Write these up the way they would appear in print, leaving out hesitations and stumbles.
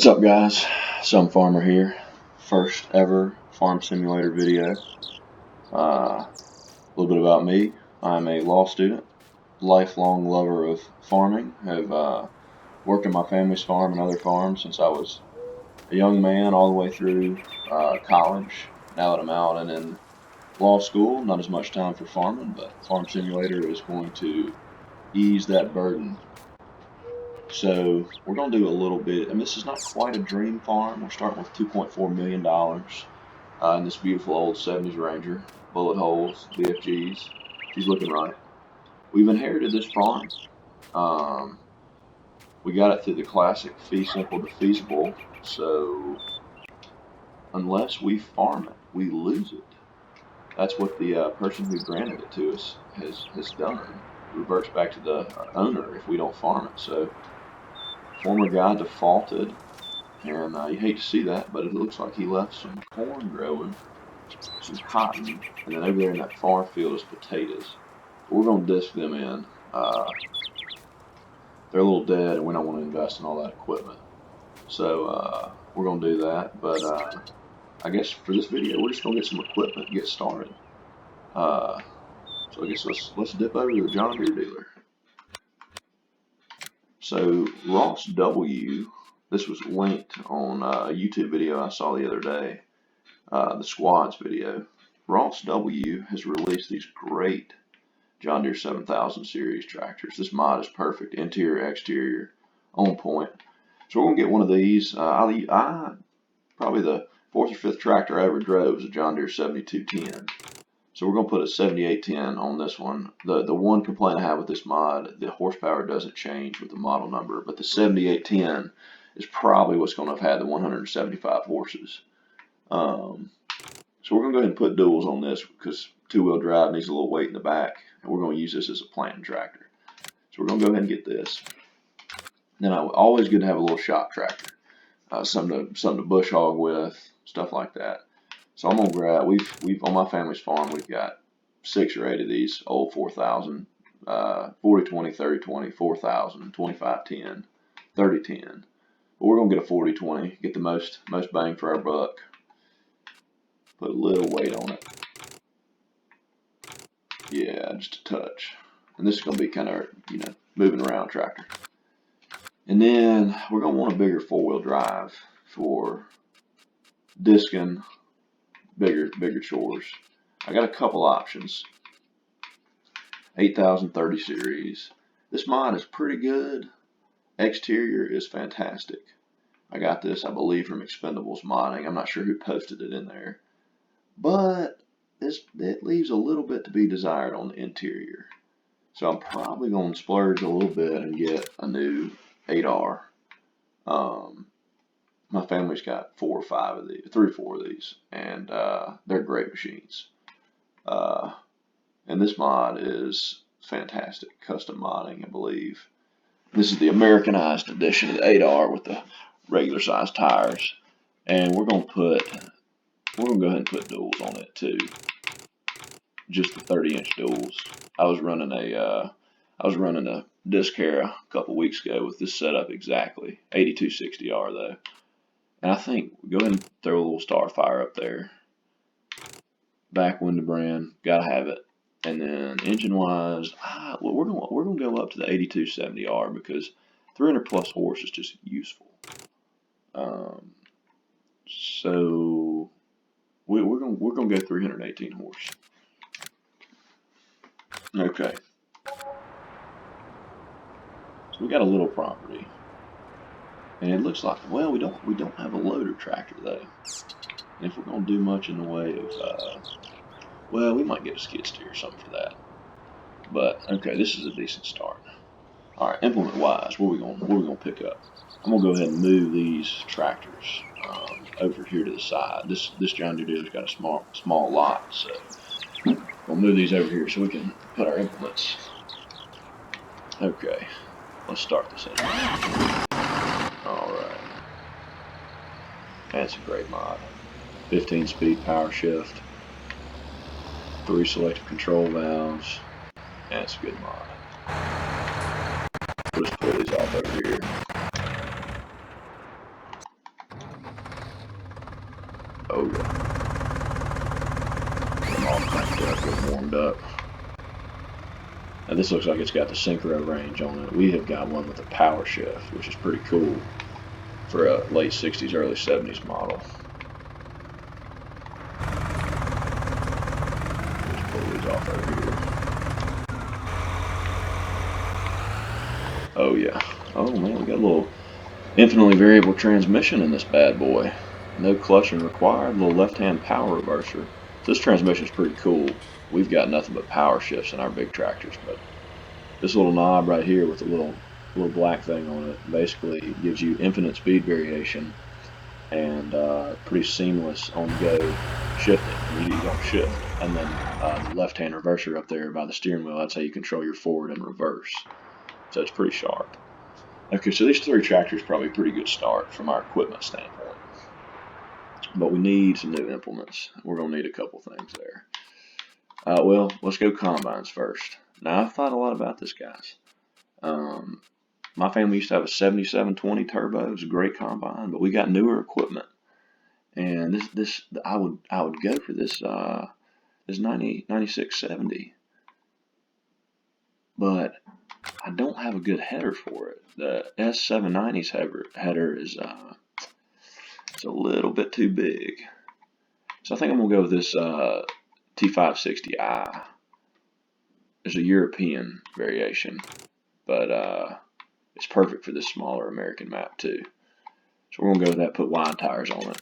What's up, guys? Some Farmer here. First ever farm simulator video. A little bit about me. I'm a law student, lifelong lover of farming. Have worked on my family's farm and other farms since I was a young man, all the way through college. Now that I'm out and in law school, not as much time for farming, but Farm Simulator is going to ease that burden. So we're going to do a little bit, and this is not quite a dream farm. We're starting with $2.4 million in this beautiful old 70s Ranger, bullet holes, BFGs. She's looking right. We've inherited this farm. We got it through the classic fee simple to feasible, so unless we farm it, we lose it. That's what the person who granted it to us has done. It reverts back to the owner if we don't farm it. So former guy defaulted, and you hate to see that, but it looks like he left some corn growing, some cotton, and then over there in that far field is potatoes. We're going to disc them in. They're a little dead, and we don't want to invest in all that equipment. So we're going to do that, but I guess for this video, we're just going to get some equipment and get started. So I guess let's dip over to the John Deere dealer. So Ross W, this was linked on a YouTube video I saw the other day, the squads video. Ross W has released these great John Deere 7000 series tractors. This mod is perfect, interior, exterior, on point. So we're gonna get one of these. I probably the fourth or fifth tractor I ever drove was a John Deere 7210. So we're gonna put a 7810 on this one. The one complaint I have with this mod, the horsepower doesn't change with the model number, but the 7810 is probably what's gonna have had the 175 horses. So we're gonna go ahead and put duals on this because two-wheel drive needs a little weight in the back, and we're gonna use this as a planting tractor. So we're gonna go ahead and get this. Then always good to have a little shop tractor, something to bush hog with, stuff like that. So I'm gonna grab. We've on my family's farm we've got 6 or 8 of these old 4000, 4020, 3020, 4000, 2510, 3010. But we're gonna get a 4020, get the most bang for our buck. Put a little weight on it. Yeah, just a touch. And this is gonna be kind of moving around tractor. And then we're gonna want a bigger 4-wheel drive for discing. Bigger chores. I got a couple options. 8030 series. This mod is pretty good. Exterior is fantastic. I got this, I believe, from Expendables Modding. I'm not sure who posted it in there, but it leaves a little bit to be desired on the interior. So I'm probably going to splurge a little bit and get a new 8R. My family's got 4 or 5 of these, 3 or 4 of these, and they're great machines. And this mod is fantastic, custom modding, I believe. This is the Americanized edition of the 8R with the regular size tires, and we're gonna go ahead and put duals on it too, just the 30-inch duals. I was running a disc hair a couple weeks ago with this setup exactly, 8260R though. And I think go ahead and throw a little Starfire up there. Back window brand, gotta have it. And then engine wise, well, we're gonna go up to the 8270R because 300 plus horse is just useful. So we're gonna go 318 horse. Okay. So we got a little property. And it looks like, well, we don't have a loader tractor though. And if we're gonna do much in the way of, well, we might get a skid steer or something for that. But okay, this is a decent start. All right, implement wise, what are we gonna pick up? I'm gonna go ahead and move these tractors over here to the side. This John Deere dealer's got a small lot, so we'll move these over here so we can put our implements. Okay, let's start this in. Alright. That's a great mod. 15-speed power shift. 3 selective control valves. That's a good mod. We'll just pull these off over here. warmed up. Now this looks like it's got the synchro range on it. We have got one with a power shift, which is pretty cool for a late 60s, early 70s model. Just pull these off over here. Oh yeah. Oh man, we got a little infinitely variable transmission in this bad boy. No clutching required, little left-hand power reverser. This transmission is pretty cool. We've got nothing but power shifts in our big tractors, but this little knob right here with a little black thing on it basically gives you infinite speed variation and pretty seamless on-go shifting. You don't shift. And then the left-hand reverser up there by the steering wheel, that's how you control your forward and reverse. So it's pretty sharp. Okay, so these 3 tractors probably a pretty good start from our equipment standpoint. But we need some new implements. We're going to need a couple things there. Well, let's go combines first. Now, I've thought a lot about this, guys. My family used to have a 7720 turbo. It was a great combine, but we got newer equipment. And I would go for this 9670. But I don't have a good header for it. The S790's header is it's a little bit too big. So I think I'm going to go with this T560i. There's a European variation, but it's perfect for this smaller American map too. So we're going to go with that, put wide tires on it.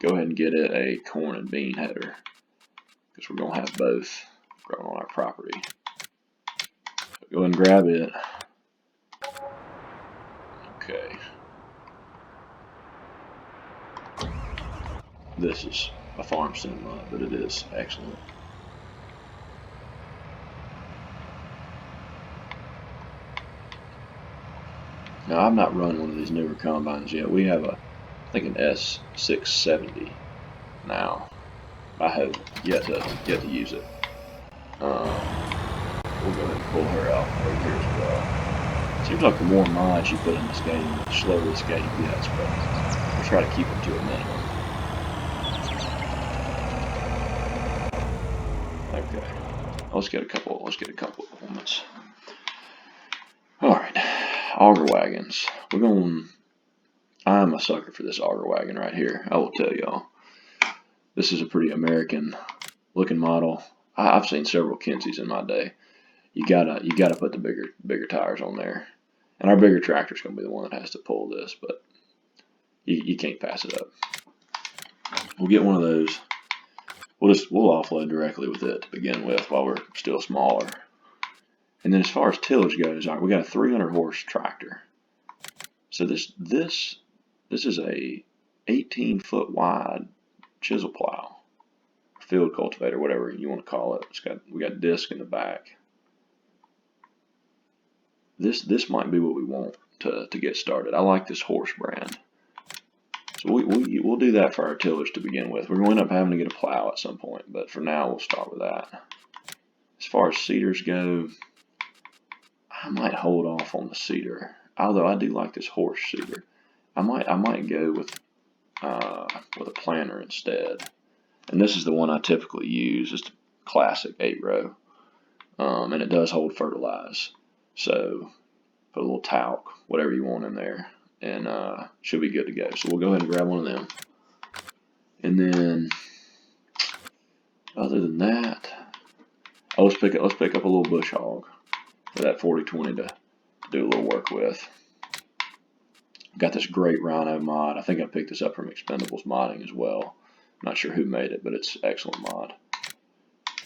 Go ahead and get it a corn and bean header, because we're going to have both growing on our property. So go ahead and grab it. Okay. This is a farm sim mod, but it is excellent. Now, I've not run one of these newer combines yet. We have I think an S670 now. I have yet to use it. We'll go ahead and pull her out over here as well. Seems like the more mods you put in this game, the slower this game gets, but we'll try to keep them to a minimum. Okay, let's get a couple of moments. All right, auger wagons. I'm a sucker for this auger wagon right here. I will tell y'all. This is a pretty American looking model. I've seen several Kinseys in my day. You gotta put the bigger tires on there. And our bigger tractor's gonna be the one that has to pull this, but you can't pass it up. We'll get one of those. We'll offload directly with it to begin with while we're still smaller. And then as far as tillage goes, we got a 300 horse tractor. So this is a 18-foot wide chisel plow, field cultivator, whatever you want to call it. We got disc in the back. This might be what we want to get started. I like this horse brand. So we'll do that for our tillage to begin with. We're going to end up having to get a plow at some point, but for now we'll start with that. As far as seeders go, I might hold off on the seeder. Although I do like this horse seeder. I might go with a planter instead. And this is the one I typically use. It's the classic 8-row. And it does hold fertilize. So put a little talc, whatever you want in there, and should be good to go. So we'll go ahead and grab one of them. And then other than that, let's pick up a little bush hog for that 4020 to do a little work with. Got this great rhino mod. I think I picked this up from Expendables Modding as well. I'm not sure who made it, but it's an excellent mod.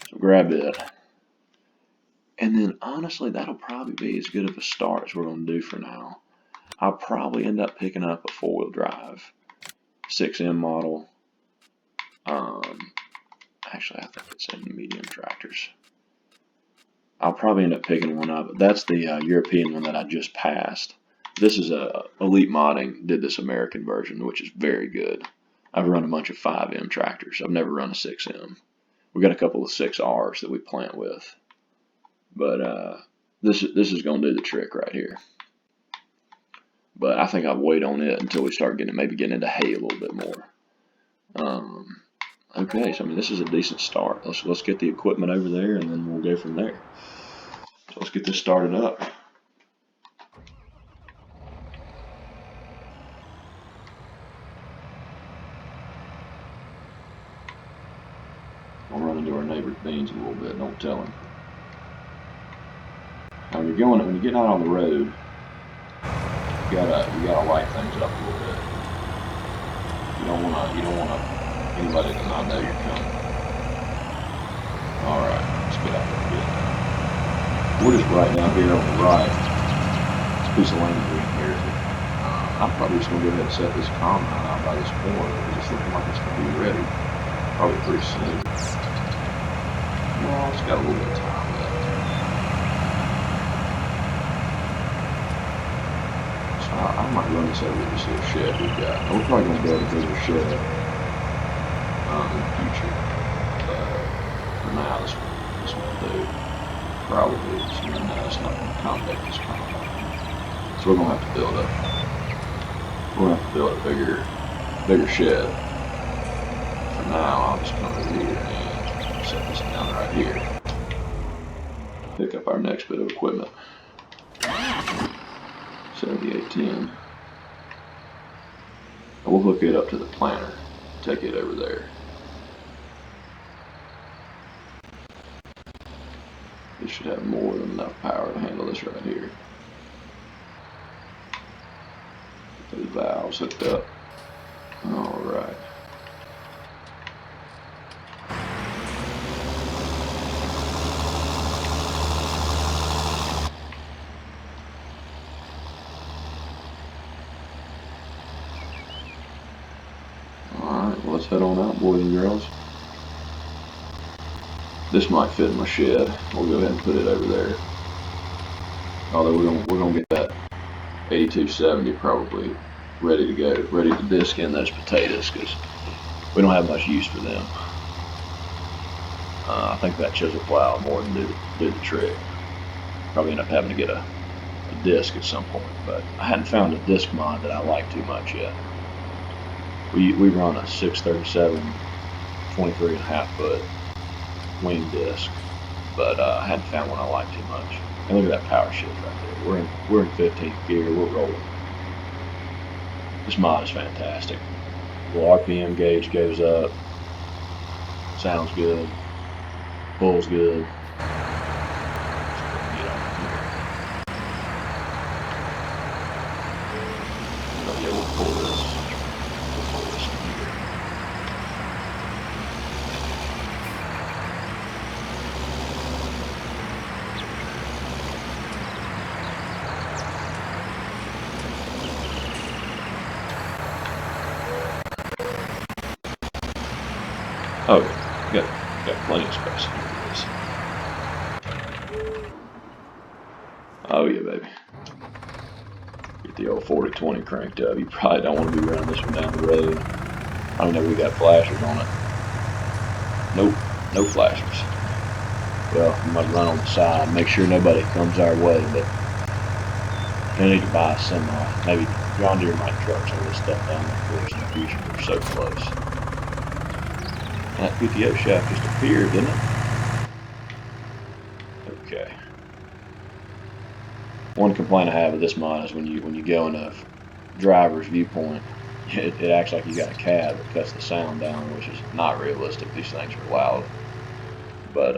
So grab it. And then honestly, that'll probably be as good of a start as we're going to do for now. I'll probably end up picking up a 4-wheel drive 6M model. Actually, I think it's in medium tractors. I'll probably end up picking one up. That's the European one that I just passed. This is Elite Modding did this American version, which is very good. I've run a bunch of 5M tractors. I've never run a 6M. We got a couple of 6Rs that we plant with. But this is going to do the trick right here. But I think I'll wait on it until we start getting into hay a little bit more. Okay, so I mean this is a decent start. Let's get the equipment over there and then we'll go from there. So let's get this started up. I'll run into our neighbor's beans a little bit, don't tell him. Now when you're getting out on the road, you gotta light things up a little bit. You don't wanna anybody to not know you're coming. Alright, let's get out there and get it. We're just right down here on the right. This piece of land we inherited. I'm probably just gonna go ahead and set this combine out by this corner. It's looking like it's gonna be ready. Probably pretty soon. Well, it's got a little bit of time left. So I might run this over this little shed we've got. We're probably gonna build a bigger shed in the future. But for now, this will do. Probably. So no, it's not gonna accommodate this combine. So we're gonna have to build a bigger shed. For now, I'll just come over here and set this down right here. Pick up our next bit of equipment. 7810. We'll hook it up to the planter. Take it over there. It should have more than enough power to handle this right here. Get those valves hooked up. Alright. Alright, well, let's head on out, boys and girls. This might fit in my shed. We'll go ahead and put it over there. Although we're gonna get that 8270 probably ready to go, ready to disc in those potatoes because we don't have much use for them. I think that chisel plow more than do the trick. Probably end up having to get a disc at some point, but I hadn't found a disc mod that I like too much yet. We run a 637 23.5 foot wing disc, but I hadn't found one I like too much. And look at that power shift right there. We're in 15th gear. We're rolling. This mod is fantastic. The RPM gauge goes up. Sounds good. Pulls good. Oh, got plenty of space here for this. Oh yeah, baby. Get the old 40-20 cranked up. You probably don't want to be running this one down the road. I don't know if we got flashers on it. Nope, no flashers. Well, we might run on the side, make sure nobody comes our way, but we need to buy a semi. Maybe John Deere might truck some of this stuff down there for us in the future. We're so close. That PTO shaft just appeared, didn't it? Okay. One complaint I have with this mod is when you go in a driver's viewpoint, it acts like you got a cab that cuts the sound down, which is not realistic. These things are loud. But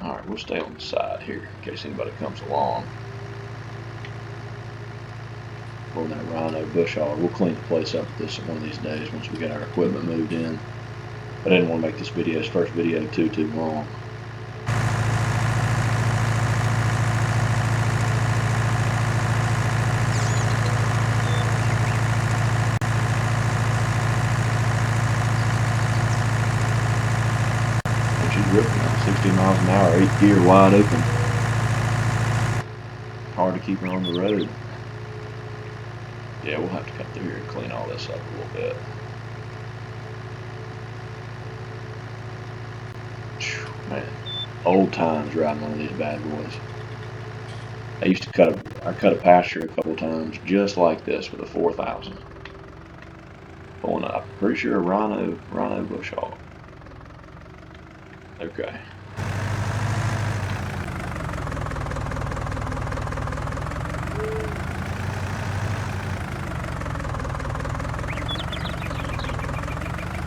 alright, we'll stay on the side here in case anybody comes along. Pulling that rhino bush hog. We'll clean the place up with this one of these days once we get our equipment moved in. But I didn't want to make this first video too long. And she's ripping now, 60 miles an hour, 8th gear wide open. Hard to keep her on the road. Yeah, we'll have to come through here and clean all this up a little bit. Man, old times riding one of these bad boys. I used to cut a pasture a couple times just like this with a 4000. pulling up. Pretty sure a rhino bush hog. Okay.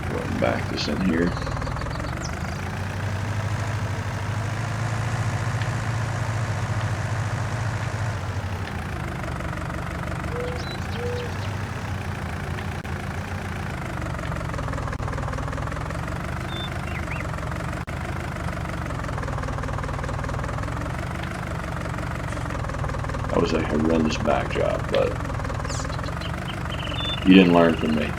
Go ahead and back this in here. That was a horrendous back job, but you didn't learn from me.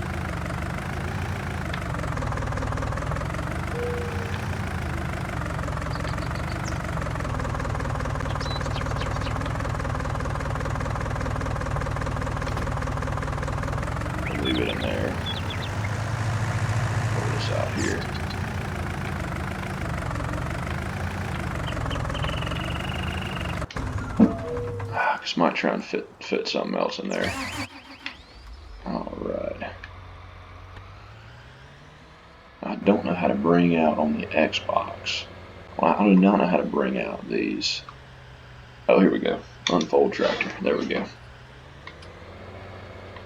We'll leave it in there. Pull this out here. Just might try and fit something else in there. Alright. I don't know how to bring out on the Xbox. Well, I do not know how to bring out these. Oh, here we go. Unfold tractor. There we go.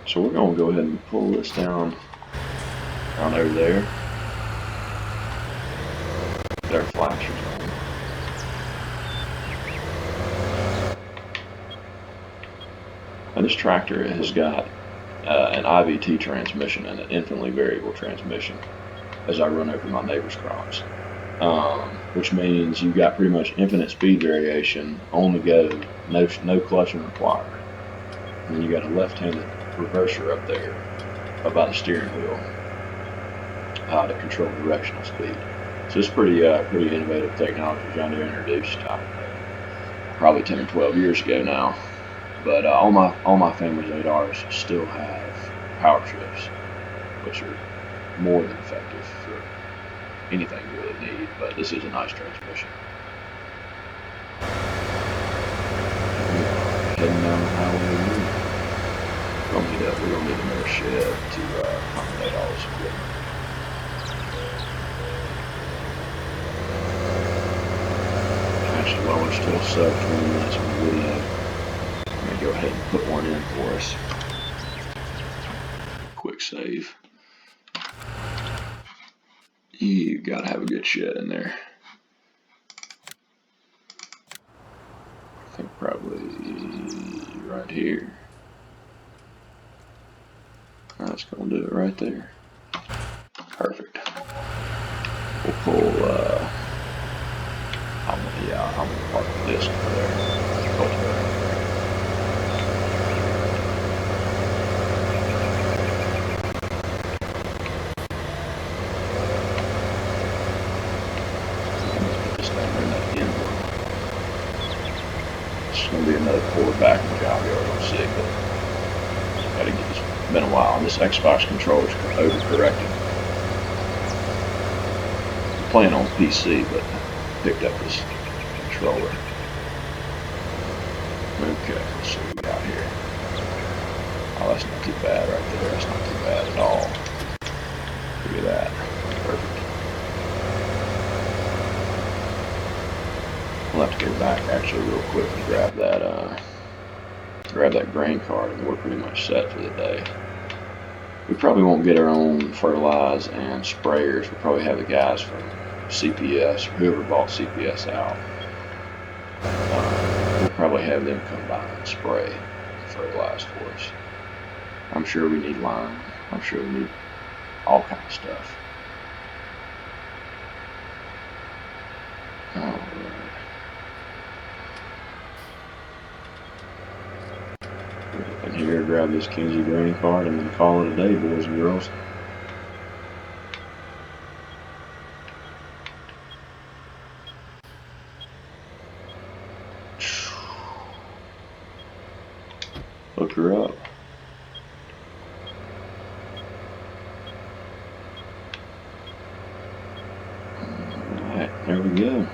So we're going to go ahead and pull this down over there. There are flashers on. And this tractor has got an IVT transmission and an infinitely variable transmission as I run over my neighbor's crops. Which means you've got pretty much infinite speed variation on the go, no clutching required. And then you got a left-handed reverser up there by the steering wheel to control directional speed. So it's pretty innovative technology John Deere introduced probably 10 or 12 years ago now. But all my family's 8Rs still have power shifts, which are more than effective for anything you really need. But this is a nice transmission. Heading down the highway. We're gonna need another shed to accommodate all this equipment. Actually, while we're still sub 20 minutes on the video, I'm going to go ahead and put one in for us. Quick save. You gotta have a good shed in there. I think probably right here. That's going to do it right there. Perfect. We'll pull, I'm going to park the disc over there. Cultivator. It's going to be another puller back in the job yard, we'll see, but gotta get this. It's been a while. This Xbox controller's overcorrected. I'm playing on PC, but picked up this controller. Okay, let's see what we got here. Oh, that's not too bad right there. That's not too bad at all. Look at that. Perfect. We'll have to go back actually real quick and grab that grain cart, and we're pretty much set for the day. We probably won't get our own fertilize and sprayers. We'll probably have the guys from CPS or whoever bought CPS out. We'll probably have them come by and spray and fertilize for us. I'm sure we need lime. I'm sure we need all kinds of stuff. Alright. In here, grab this Kinsey grain cart and then call it a day, boys and girls. Hook her up. Alright, there we go.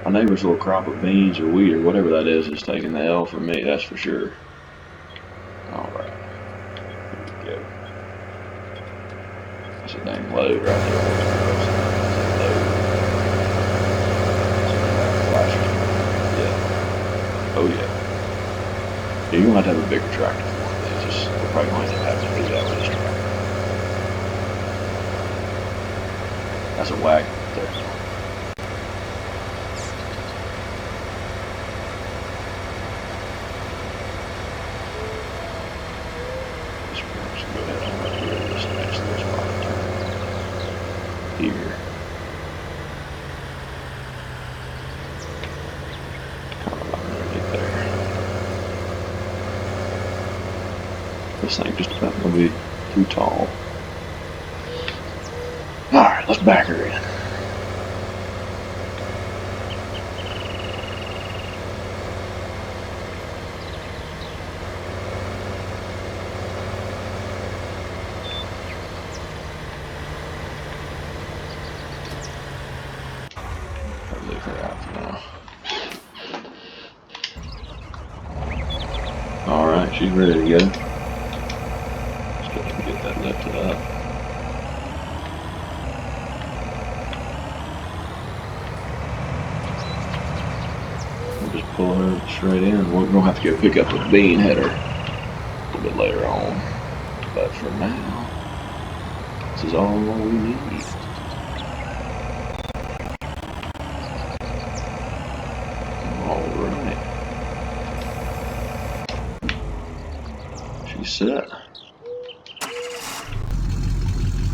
My neighbor's little crop of beans or wheat or whatever that is taking the L from me, that's for sure. Alright, here we go. That's a dang load right there. Load. Flash. Yeah. Oh yeah. Yeah, you're gonna have to have a bigger tractor for one of these. We're probably gonna have to do that with this tractor. That's a wagon right there. Go ahead and right here, this next little spot turn here. Kind of about right there. This thing just about gonna be too tall. Alright, let's back her in. Leave her out for now. Alright, she's ready to go. Let's go ahead and get that lifted up. We'll just pull her straight in. We're going to have to go pick up the bean header a little bit later on. But for now, this is all we need. Alright. She's set.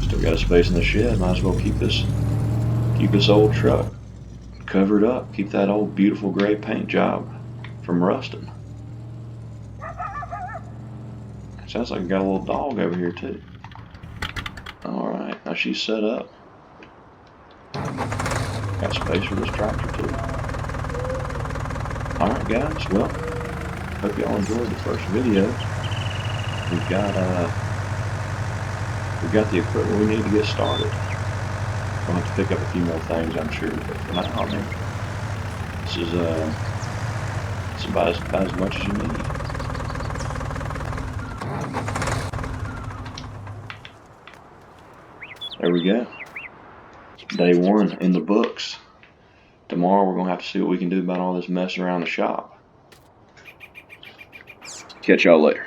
Still got a space in the shed. Might as well keep this old truck covered up. Keep that old beautiful gray paint job from rusting. Sounds like I got a little dog over here too. Alright, now she's set up. Got space for this tractor too. Alright guys, well, hope y'all enjoyed the first video. We've got the equipment we need to get started. We'll have to pick up a few more things, I'm sure, but for now, I mean, this is it's about as much as you need. There we go. Day one in the books. Tomorrow we're gonna have to see what we can do about all this mess around the shop. Catch y'all later.